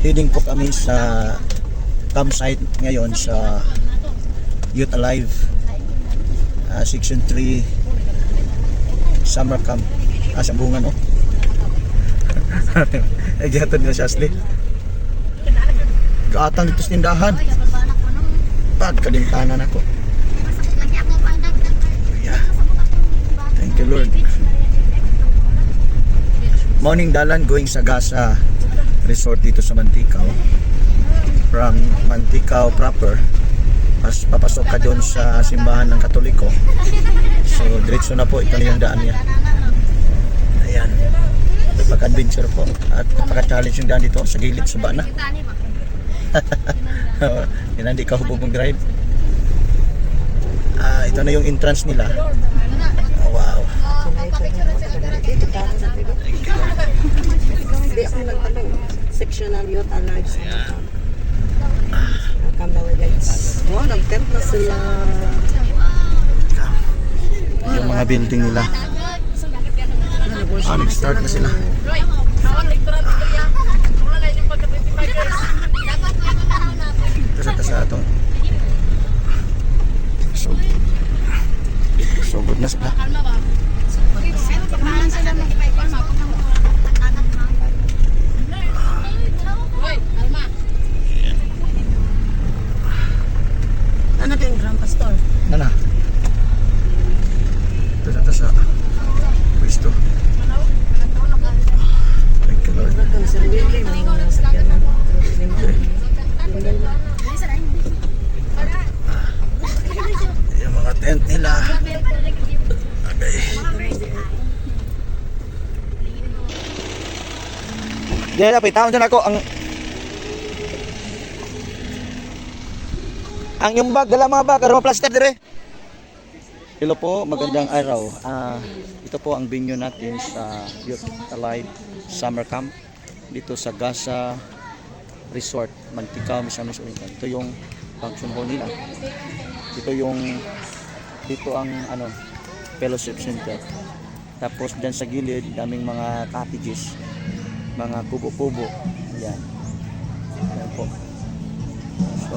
Heading po kami sa campsite ngayon sa Youth Alive Section 3 Summer Camp. Sa bunga no. Ay gihatod nila si Ashley. Gaatang dito sa tindahan. Pagkalimtanan ako. Yeah. Thank you Lord. Morning dalan going sa Gasa Resort dito sa Mantikao. From Mantikao proper, mas papasok ka doon sa simbahan ng Katoliko. So diretso na po, ito na yung daan niya. Ayan, pag-adventure po at pagka-challenge yung daan dito sa gilid, sa bana. Yan, hindi ka hubog mag-drive. Ito na yung entrance nila. Oh, wow. Hindi ako nagtanong. Sectional Youth Alive sa Cambawa guys. Wow, nag-tent na sila. Yung mga building nila. Nag-start na sila. Tasa ito. So good na sila. Ano ba yung Grand Pastor? Nana. Tasa. Pwesto. Thank you Lord. Welcome sa Willie. Yung mga tent nila. Okay. Diyan na, pitahon dyan ako ang yung bag, dala mga bag, karong plaster dire. Hello po, magandang araw. Ito po ang venue natin sa Youth Alive Summer Camp dito sa Gasa Resort, Mantikao, Misamis Oriental. Ito yung function hall nila. Dito ang fellowship center. Tapos dyan sa gilid, daming mga cottages, mga kubo-kubo. Yan. Yan po. So,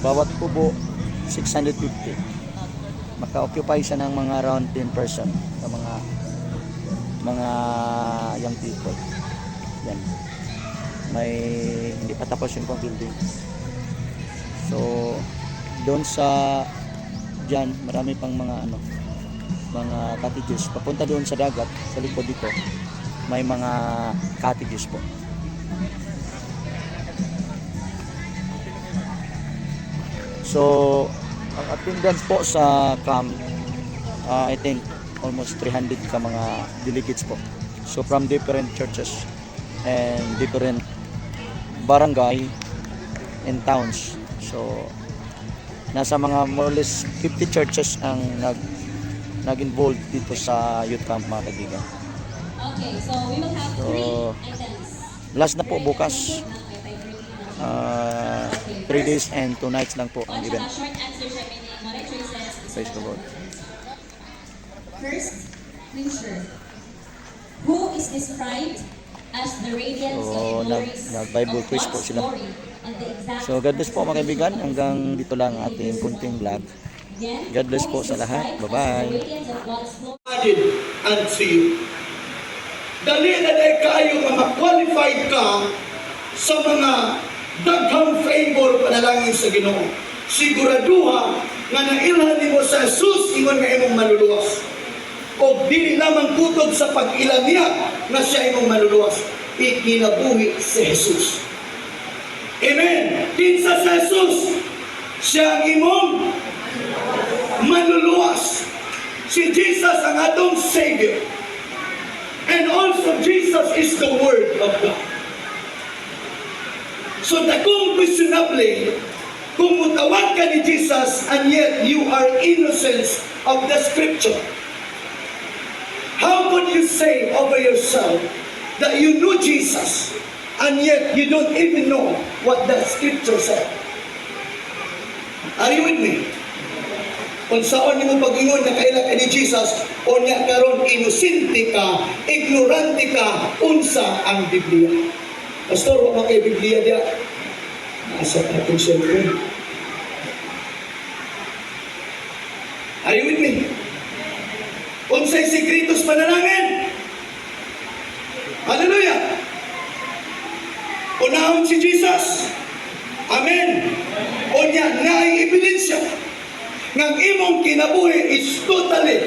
bawat kubo 650. Maka-occupy siya ng mga around 10 person sa mga young people. Yan. Hindi pa tapos yung building. So, doon sa dyan, marami pang mga cottages. Papunta doon sa dagat, sa likod dito, may mga cottages po. So, ang attendance po sa camp, I think almost 300 ka mga delegates po. So, from different churches and different barangay and towns. So, nasa mga more or less 50 churches ang nag-involved dito sa youth camp mga kaibigan. Okay, so we will have 3 items. Last na po bukas. 3 days and 2 nights lang po ang event. Short answer siya, meaning what I chooses. Praise the Lord. First, clincher. Who is described as the radiance So, and glories nag-Bible of quiz po God's sila. glory and the exact So, God bless po mga kaibigan. Hanggang dito lang ating punting vlog. Again, God bless who po is sa lahat. described as Bye-bye. the radiance of God's glory. added unto you. Dali na dahil kayo mga qualified ka sa mga daghang favor panalangin sa Ginoo. Siguraduha nga nailhan nimo sa Jesus ingon nga imong maluluwas. O dili lamang tutod sa pag-ilan niya nga siya imong maluluwas. Ikinabuhi si Jesus. Amen. Kinsa sa Jesus, siya ang imong manluluwas. Si Jesus ang atong Savior. And also Jesus is the Word of God. So kung questionably, kung mutawag ka ni Jesus and yet you are innocent of the Scripture, how could you say over yourself that you know Jesus and yet you don't even know what the Scripture said? Are you with me? Kung saan mo pag-ingon na kailan ka ni Jesus, o niya karon inosente ka, ignorante ka, unsa ang Biblia. Pastor, wala kay Biblia diya. Nasa atong cellphone. Are you with me? Unsay sikretos panalangin? Hallelujah! Unahon si Jesus. Amen. Unya, naay ebidensya ng imong kinabuhi is totally